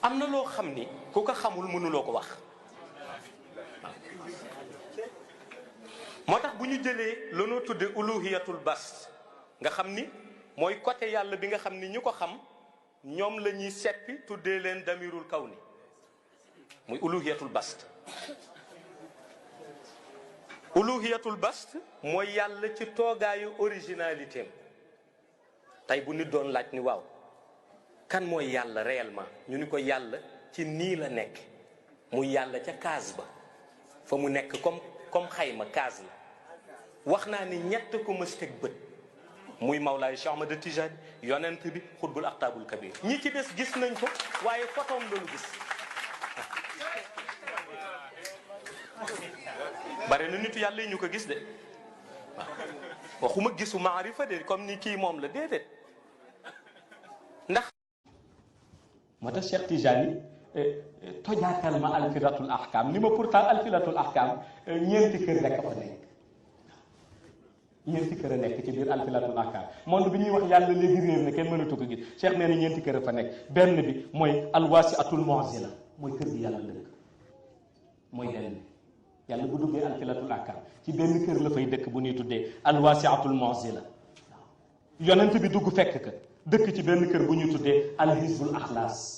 am na loo xam ni ku ko xamul mënuloo ko wax. moo tax bu ñu jëlee lanoo tudde uluhiyatul bast nga xam ni mooy côté yàlla bi nga xam ni ñu ko xam ñoom la ñuy seppi tuddee leen damirul kaw ni muy uluhiyatul bast. uluhiyatul bast mooy yàlla ci toogaayu originalité am tey bu nit doon laaj ni waaw kan mooy yàlla réellement ñu ni ko yàlla ci nii la nekk muy yàlla ca kaas ba fa mu nekk comme xayma kaas la. wax naa ni ñett ko mës teg bët muy Mawlaay Cheikh Ahmad Tijaan yonent bi xutbul aqtaabul kabir ñi ci des gis nañ ko waaye photom lañu gis. bare na nitu yàlla yi ñu ko gis de waaw waxuma gisu maarifa de comme ni kii moom la déedéet ndax. moo tax Cheikh Tijaan yi tojaatal ma alfilatul ahkam ni ma pourtant alfilatul ahkam ñeenti kër rek a fa nekk. ñeenti kër a nekk ci biir alfilatul ahkam monde bi ñuy wax yàlla léegi réer na kenn mënatu ko gis Cheikh nee na ñeenti kër a fa nekk benn bi mooy alwasiatul mu'zila mooy kër gi yàlla dëkk mooy benn bi yàlla bu duggee alfilatul ahkam ci benn kër la fay dëkk bu ñuy tuddee alwasiatul mu'zila yonent bi dugg fekk ka dëkk ci benn kër bu ñuy tuddee alhizbul axlaas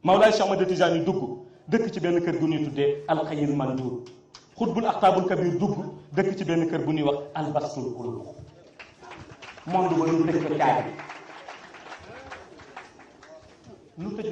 Mawlaay Cheikh Ahmad Tijaani dugg dëkk ci benn kër bu ñuy tuddee alxayil manduur xutbul aqtaabul kabir dugg dëkk ci benn kër bu ñuy wax albastul qulub monde ba ñu tëj ko caabi lu tëj